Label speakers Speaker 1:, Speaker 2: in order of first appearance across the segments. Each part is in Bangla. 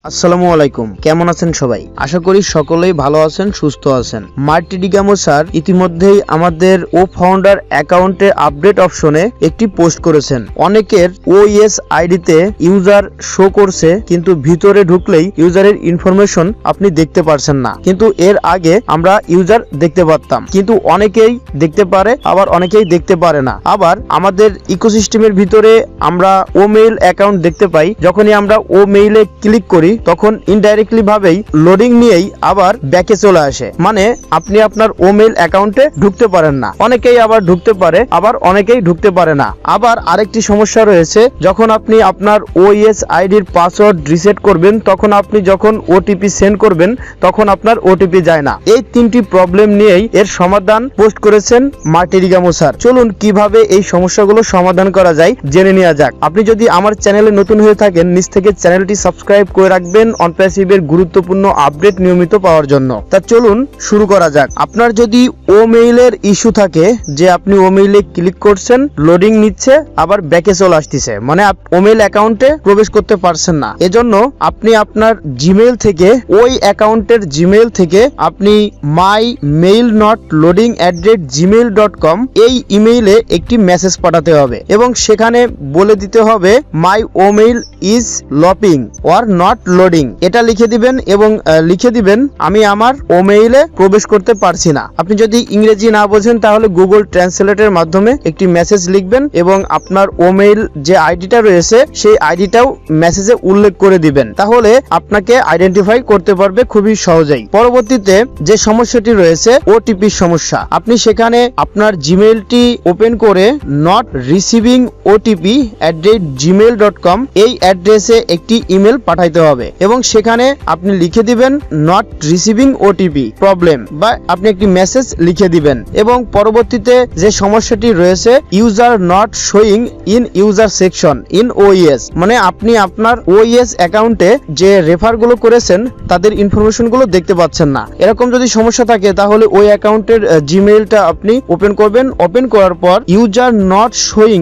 Speaker 1: আসসালামু আলাইকুম, কেমন আছেন সবাই? আশা করি সকলেই ভালো আছেন, সুস্থ আছেন। মার্টি ডিগামো স্যার ইতিমধ্যেই আমাদের ও ফাউন্ডার অ্যাকাউন্টে আপডেট অপশনে একটি পোস্ট করেছেন। অনেকের ওএস আইডিতে ইউজার শো করছে, কিন্তু ভিতরে ঢুকলেই ইউজারের ইনফরমেশন আপনি দেখতে পারছেন না। কিন্তু এর আগে আমরা ইউজার দেখতে পারতাম, কিন্তু অনেকেই দেখতে পারে, আবার অনেকেই দেখতে পারে না। আবার আমাদের ইকোসিস্টেমের ভিতরে আমরা ও মেইল অ্যাকাউন্ট দেখতে পাই। যখনই আমরা ও মেইলে ক্লিক করি তখন ইনডাইরেক্টলি ভাবেই লোডিং নিয়েই আবার ব্যাকে চলে আসে, মানে আপনি আপনার ও মেইল অ্যাকাউন্টে ঢুকতে পারেন না। অনেকেই আবার ঢুকতে পারে, আবার অনেকেই ঢুকতে পারে না। আবার আরেকটি সমস্যা রয়েছে, যখন আপনি আপনার ওএস আইডির পাসওয়ার্ড রিসেট করবেন, তখন আপনি যখন ওটিপি সেন্ড করবেন তখন আপনার ওটিপি যায় না। এই তিনটি প্রবলেম নিয়েই এর সমাধান পোস্ট করেছেন মার্টি ডিগামো স্যার। চলুন কিভাবে এই সমস্যাগুলো সমাধান করা যায় জেনে নেওয়া যাক। আপনি যদি আমার চ্যানেলে নতুন হয়ে থাকেন, নিচ থেকে চ্যানেলটি সাবস্ক্রাইব করে রাখবেন অনপ্যাসিভের গুরুত্বপূর্ণ আপডেট নিয়মিত পাওয়ার জন্য। তা চলুন শুরু করা যাক। আপনার যদি ও মেইলের ইস্যু থাকে যে আপনি ও মেইলে ক্লিক করছেন, লোডিং নিচ্ছে, আবার ব্যাকে চলে আসতেছে, মানে ও মেইল অ্যাকাউন্টে প্রবেশ করতে পারছেন না, এজন্য আপনি আপনার জিমেইল থেকে, ওই অ্যাকাউন্টের জিমেইল থেকে আপনি my.mail.loading@gmail.com এই ইমেইলে একটি মেসেজ পাঠাতে হবে এবং সেখানে বলে দিতে হবে my O mail is looping or not loading. এটা লিখে দিবেন এবং লিখে দিবেন আমি আমার ও মেইলে প্রবেশ করতে পারছি না। আপনি যদি ইংরেজি না বোঝেন তাহলে গুগল ট্রান্সলেটের মাধ্যমে একটি মেসেজ লিখবেন এবং আপনার ও মেইল যে আইডিটা রয়েছে সেই আইডিটাও মেসেজে উল্লেখ করে দিবেন, তাহলে আপনাকে আইডেন্টিফাই করতে পারবে খুবই সহজেই। পরবর্তীতে যে সমস্যাটি রয়েছে ওটিপির সমস্যা, আপনি সেখানে আপনার জিমেইলটি ওপেন করে নট রিসিভিং OTP@gmail.com এই অ্যাড্রেসে একটি ইমেল পাঠাইতে হবে এবং সেখানে আপনি লিখে দিবেন নট রিসিভিং ওটিপি প্রবলেম, বা আপনি একটি মেসেজ লিখে দিবেন। এবং পরবর্তীতে যে সমস্যাটি রয়েছে user not showing in user section in OS, মানে আপনি আপনার ওএস অ্যাকাউন্টে যে রেফার গুলো করেছেন তাদের ইনফরমেশন গুলো দেখতে পাচ্ছেন না। এরকম যদি সমস্যা থাকে তাহলে ওই অ্যাকাউন্টের জিমেইলটা আপনি ওপেন করবেন। ওপেন করার পর ইউজার নট শোয়িং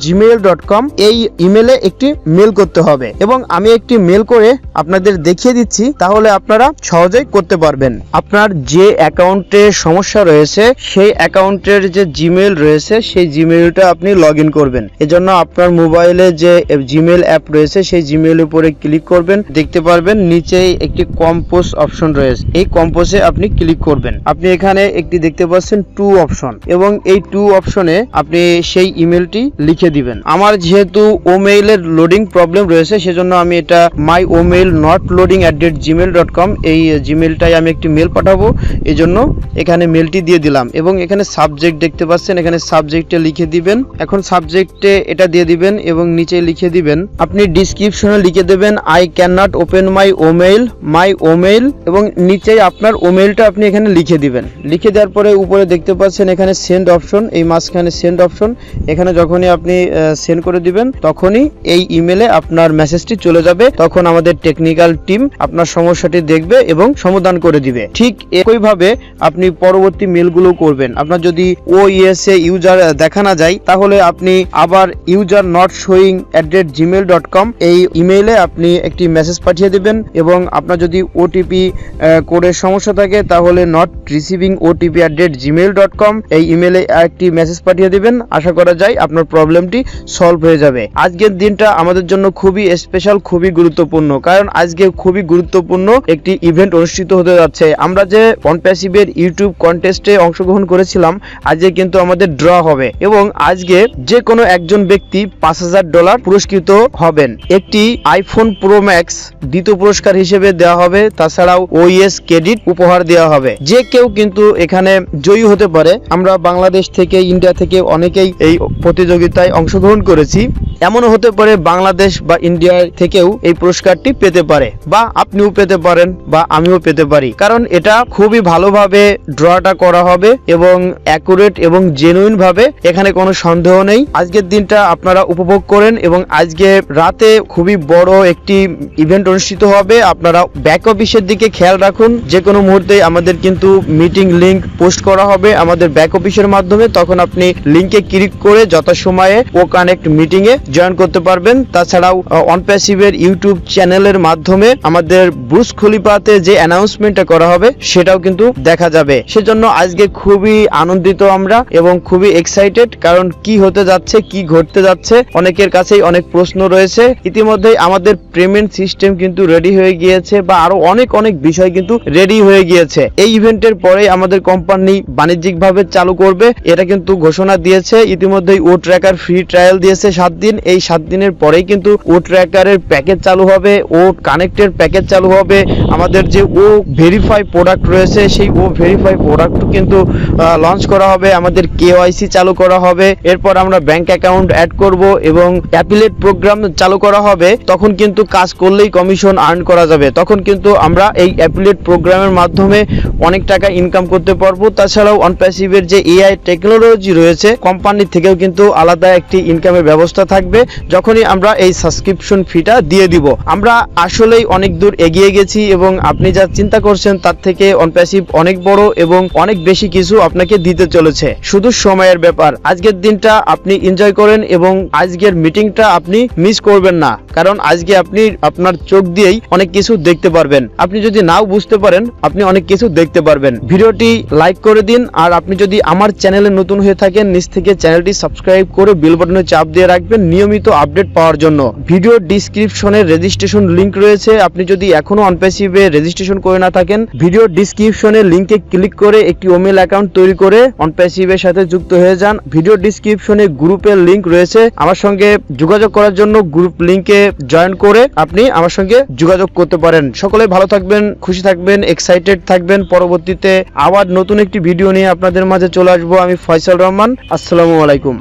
Speaker 1: @gmail.com এই ইমেলে একটি মেল করতে হবে এবং আমি একটি মেল করে আপনাদের দেখিয়ে দিচ্ছি, তাহলে আপনারা সহজেই করতে পারবেন। আপনার যে অ্যাকাউন্টে সমস্যা রয়েছে সেই অ্যাকাউন্টের যে জিমেইল রয়েছে সেই জিমেইলটা আপনি লগ ইন করবেন। এজন্য আপনার মোবাইলে যে জিমেইল অ্যাপ রয়েছে সেই জিমেইলের উপরে ক্লিক করবেন। দেখতে পারবেন নিচেই একটি কম্পোজ অপশন রয়েছে, এই কম্পোজে আপনি ক্লিক করবেন। আপনি এখানে একটি দেখতে পাচ্ছেন টু অপশন এবং এই টু অপশনে আপনি সেই ইমেলটি লিখে দিবেন। আমার যেহেতু ও মেইলের লোডিং প্রবলেম রয়েছে সেজন্য আমি এটা মাই ও মেইল নট লোডিং @gmail.com এই জিমেইলটাই আমি একটি মেল পাঠাবো, এজন্য এখানে মেলটি দিয়ে দিলাম এবং এখানে সাবজেক্ট দেখতে পাচ্ছেন, এখানে সাবজেক্টে লিখে দিবেন। এখন সাবজেক্টে এটা দিয়ে দিবেন এবং নিচে লিখে দিবেন, আপনি ডিসক্রিপশনে লিখে দেবেন I can not open my O mail এবং নিচে আপনার ও মেইলটা আপনি এখানে লিখে দিবেন। লিখে দেওয়ার পরে উপরে দেখতে পাচ্ছেন এখানে সেন্ড অপশন, এই মাঝখানে সেন্ড অপশন, এখানে যখনই আপনি সেন্ড করে দিবেন তখনই এই ইমেলে আপনার মেসেজটি চলে যাবে। তখন আমাদের টেকনিক্যাল টিম আপনার সমস্যাটি দেখবে এবং সমাধান করে দিবে। ঠিক একইভাবে আপনি পরবর্তী মেলগুলো করবেন। আপনার যদি ওএস এ ইউজার দেখা না যায় তাহলে আপনি আবার ইউজার নট শোয়িং @gmail.com এই ইমেইলে আপনি একটি মেসেজ পাঠিয়ে দিবেন এবং আপনার যদি ওটিপি কোডের সমস্যা থাকে তাহলে নট রিসিভিং OTP@gmail.com এই ইমেইলে একটি মেসেজ পাঠিয়ে দিবেন। আশা করা যায় আপনার প্রবলেমটি সলভ হয়ে যাবে। আজকের দিনটা আমাদের জন্য খুবই স্পেশাল, খুবই গুরুত্বপূর্ণ, কারণ আজকে খুবই গুরুত্বপূর্ণ একটি ইভেন্ট অনুষ্ঠিত হতে যাচ্ছে। আমরা যে অনপ্যাসিভের ইউটিউব কন্টেস্টে অংশগ্রহণ করেছিলাম, আজকে কিন্তু আমাদের ড্র হবে এবং আজকে যে কোনো একজন ব্যক্তি $5000 পুরস্কৃত হবেন। একটি আইফোন প্রো ম্যাক্স দ্বিতীয় পুরস্কার হিসেবে দেওয়া হবে, তাছাড়াও ওএস ক্রেডিট উপহার দেওয়া হবে। যে কেউ কিন্তু এখানে জয়ী হতে পারে। আমরা বাংলাদেশ থেকে, ইন্ডিয়া থেকে অনেকেই এই প্রতিযোগিতায় অংশগ্রহণ করেছি। এমনও হতে পারে বাংলাদেশ বা ইন্ডিয়া থেকেও এই পুরস্কারটি পেতে পারে, বা আপনিও পেতে পারেন বা আমিও পেতে পারি, কারণ এটা খুবই ভালোভাবে ড্রটা করা হবে এবং অ্যাকুরেট এবং জেনুইন ভাবে, এখানে কোনো সন্দেহ নেই। আজকের দিনটা আপনারা উপভোগ করেন এবং আজকে রাতে খুবই বড় একটি ইভেন্ট অনুষ্ঠিত হবে। আপনারা ব্যাক অফিসের দিকে খেয়াল রাখুন, যে কোনো মুহূর্তে আমাদের কিন্তু মিটিং লিংক পোস্ট করা হবে আমাদের ব্যাক অফিসের মাধ্যমে। তখন আপনি লিংকে ক্লিক করে যথাসময়ে ও কানেক্ট মিটিং এ জয়েন করতে পারবেন। তাছাড়াও অনপ্যাসিভের ইউটিউব চ্যানেলের মাধ্যমে আমাদের বুর্জ খলিফাতে যে অ্যানাউন্সমেন্টটা করা হবে সেটাও কিন্তু দেখা যাবে। সেজন্য আজকে খুবই আনন্দিত আমরা এবং খুবই এক্সাইটেড, কারণ কি হতে যাচ্ছে, কি ঘটতে যাচ্ছে, অনেকের কাছেই অনেক প্রশ্ন রয়েছে। ইতিমধ্যেই আমাদের পেমেন্ট সিস্টেম কিন্তু রেডি হয়ে গিয়েছে বা আরো অনেক বিষয় কিন্তু রেডি হয়ে গিয়েছে। এই ইভেন্টের পরে আমাদের কোম্পানি বাণিজ্যিকভাবে চালু করবে, এটা কিন্তু ঘোষণা দিয়েছে। ইতিমধ্যেই ও ট্র্যাকার ফ্রি ট্রায়াল দিয়েছে 7 দিন। এই 7 দিনের পরেই কিন্তু ও ট্র্যাকারের প্যাকেজ চালু হবে, ও কানেক্টের প্যাকেজ চালু হবে। আমাদের যে ও ভেরিফাই প্রোডাক্ট রয়েছে সেই ও ভেরিফাই প্রোডাক্ট কিন্তু লঞ্চ করা হবে। আমাদের কেওয়াইসি চালু করা হবে, এরপর আমরা ব্যাংক অ্যাকাউন্ট অ্যাড করব এবং অ্যাফিলিয়েট প্রোগ্রাম চালু করা হবে। তখন কিন্তু কাজ করলেই কমিশন আর্ন করা যাবে। তখন কিন্তু আমরা এই অ্যাফিলিয়েট প্রোগ্রামের মাধ্যমে অনেক টাকা ইনকাম করতে পারবো। তাছাড়াও অনপ্যাসিভের যে এআই টেকনোলজি রয়েছে কোম্পানি থেকেও কিন্তু আলাদা একটি ইনকামের ব্যবস্থা থাকবে যখনই আমরা এই সাবস্ক্রিপশন ফিটা দিয়ে দিব। আমরা আসলেই অনেক দূর এগিয়ে গেছি এবং আপনি যা চিন্তা করছেন তার থেকে অনপ্যাসিভ অনেক বড় এবং অনেক বেশি কিছু আপনাকে দিতে চলেছে। শুধু সময়ের ব্যাপার। আজকের দিনটা আপনি এনজয় করেন এবং আজকের মিটিংটা আপনি মিস করবেন না, কারণ আজকে আপনি আপনার চোখ দিয়েই অনেক কিছু দেখতে পারবেন। আপনি যদি নাও বুঝতে পারেন আপনি অনেক কিছু দেখতে পারবেন। ভিডিওটি লাইক করে দিন, আর আপনি যদি আমার চ্যানেলে নতুন হয়ে থাকেন নিচ থেকে চ্যানেলটি সাবস্ক্রাইব করে বেল বাটনে চাপ দিয়ে রাখবেন নিয়মিত আপডেট পাওয়ার জন্য। ভিডিও ডিসক্রিপশনে রেজিস্ট্রেশন লিংক রয়েছে। আপনি যদি এখনো অনপ্যাসিভে রেজিস্ট্রেশন করে না থাকেন, ভিডিও ডিসক্রিপশনে লিংকে ক্লিক করে একটি ওমেল অ্যাকাউন্ট তৈরি করে অনপ্যাসিভের সাথে যুক্ত হয়ে যান। ভিডিও ডিসক্রিপশনে গ্রুপের লিংক রয়েছে, আমার সঙ্গে যোগাযোগ করার জন্য গ্রুপ লিংকে জয়েন করে আপনি আমার সঙ্গে যোগাযোগ করতে পারেন। সকলে ভালো থাকবেন, খুশি থাকবেন, এক্সাইটেড থাকবেন। পরবর্তীতে আবার নতুন একটি ভিডিও নিয়ে আপনাদের মাঝে চলে আসবো। আমি ফয়সাল রহমান। আসসালামু আলাইকুম।